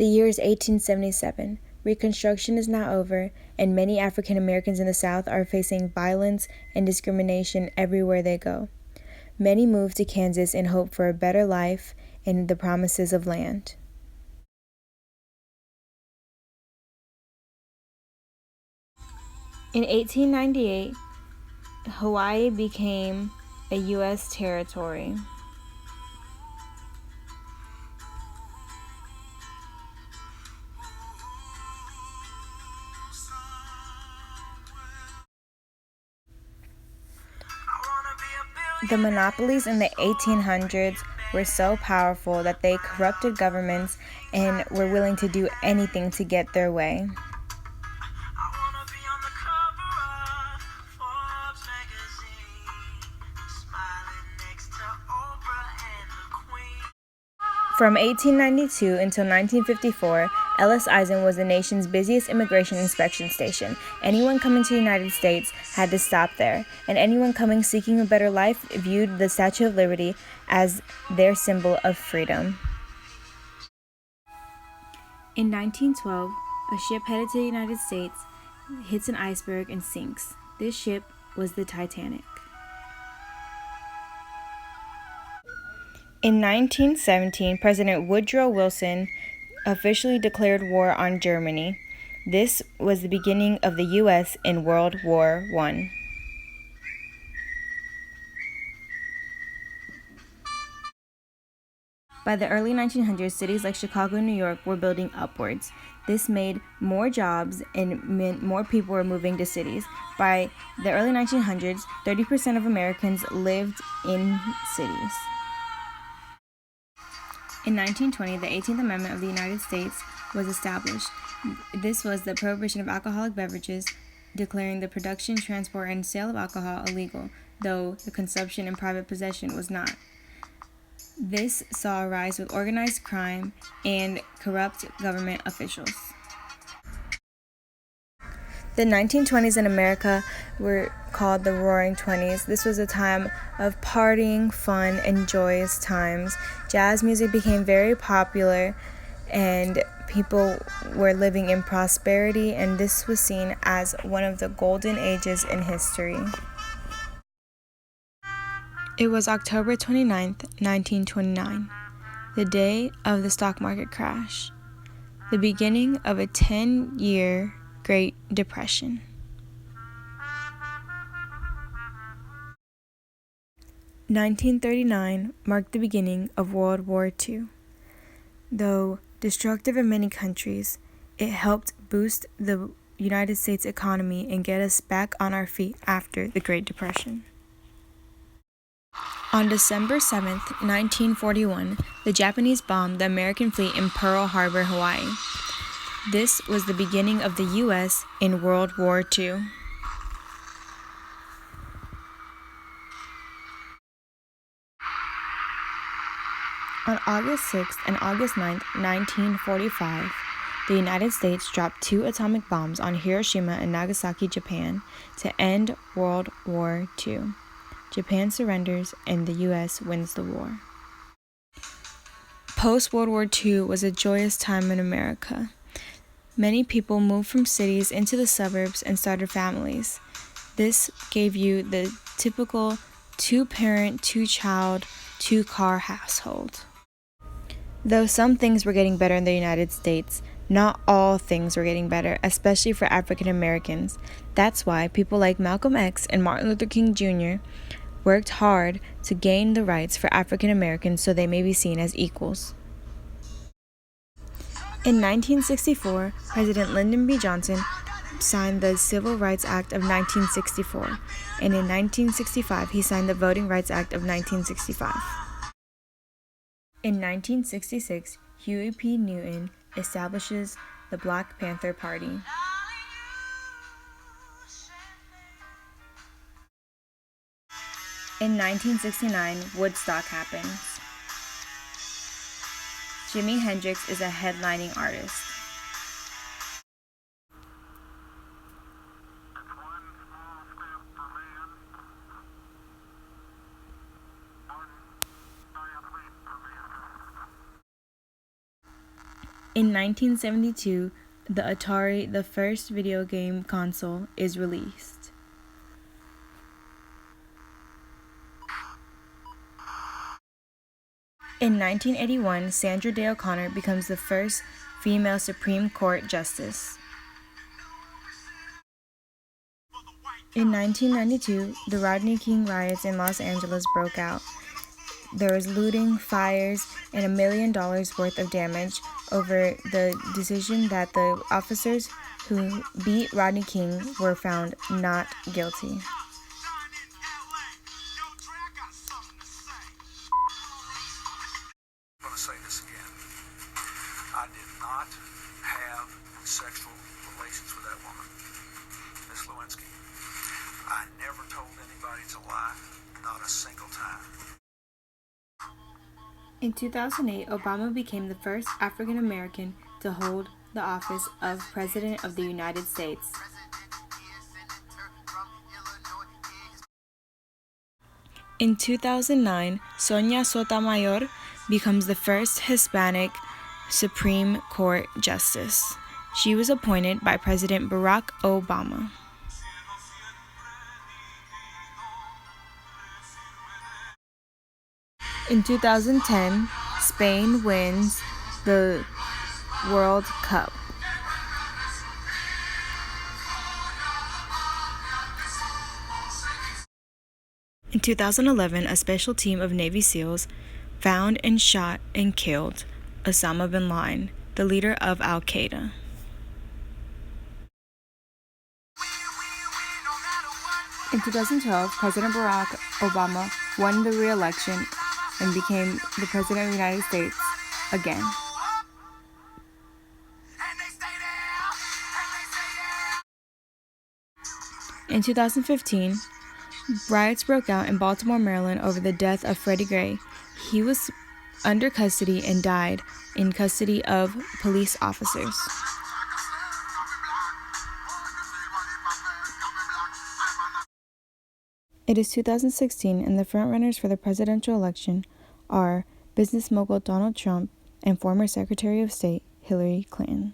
The year is 1877. Reconstruction is now over, and many African Americans in the South are facing violence and discrimination everywhere they go. Many move to Kansas in hope for a better life and the promises of land. In 1898, Hawaii became a U.S. territory. The monopolies in the 1800s were so powerful that they corrupted governments and were willing to do anything to get their way. From 1892 until 1954, Ellis Island was the nation's busiest immigration inspection station. Anyone coming to the United States had to stop there, and anyone coming seeking a better life viewed the Statue of Liberty as their symbol of freedom. In 1912, a ship headed to the United States hits an iceberg and sinks. This ship was the Titanic. In 1917, President Woodrow Wilson officially declared war on Germany. This was the beginning of the U.S. in World War I. By the early 1900s, cities like Chicago and New York were building upwards. This made more jobs and meant more people were moving to cities. By the early 1900s, 30% of Americans lived in cities. In 1920, the 18th Amendment of the United States was established. This was the prohibition of alcoholic beverages, declaring the production, transport, and sale of alcohol illegal, though the consumption and private possession was not. This saw a rise with organized crime and corrupt government officials. The 1920s in America were called the Roaring Twenties. This was a time of partying, fun, and joyous times. Jazz music became very popular, and people were living in prosperity, and this was seen as one of the golden ages in history. It was October 29th, 1929, the day of the stock market crash, the beginning of a 10-year Great Depression. (1939) marked the beginning of World War II. Though destructive in many countries, it helped boost the United States economy and get us back on our feet after the Great Depression. On December 7th, 1941, the Japanese bombed the American fleet in Pearl Harbor, Hawaii. This was the beginning of the U.S. in World War II. On August 6th and August 9th, 1945, the United States dropped 2 atomic bombs on Hiroshima and Nagasaki, Japan, to end World War II. Japan surrenders and the U.S. wins the war. Post-World War II was a joyous time in America. Many people moved from cities into the suburbs and started families. This gave you the typical 2-parent, 2-child, 2-car household. Though some things were getting better in the United States, not all things were getting better, especially for African Americans. That's why people like Malcolm X and Martin Luther King Jr. worked hard to gain the rights for African Americans so they may be seen as equals. In 1964, President Lyndon B. Johnson signed the Civil Rights Act of 1964, and in 1965 he signed the Voting Rights Act of 1965. In 1966, Huey P. Newton establishes the Black Panther Party. In 1969, Woodstock happens. Jimi Hendrix is a headlining artist. In 1972, the Atari, the first video game console, is released. In 1981, Sandra Day O'Connor becomes the first female Supreme Court justice. In 1992, the Rodney King riots in Los Angeles broke out. There was looting, fires, and $1 million worth of damage over the decision that the officers who beat Rodney King were found not guilty. I'm going to say this again. I did not have sexual relations with that woman, Miss Lewinsky. I never told anybody to lie, not a single time. In 2008, Obama became the first African American to hold the office of President of the United States. In 2009, Sonia Sotomayor becomes the first Hispanic Supreme Court justice. She was appointed by President Barack Obama. In 2010, Spain wins the World Cup. In 2011, a special team of Navy SEALs found and shot and killed Osama bin Laden, the leader of Al-Qaeda. In 2012, President Barack Obama won the re-election and became the President of the United States again. In 2015, riots broke out in Baltimore, Maryland over the death of Freddie Gray. He was under custody and died in custody of police officers. It is 2016, and the frontrunners for the presidential election are business mogul Donald Trump and former Secretary of State Hillary Clinton.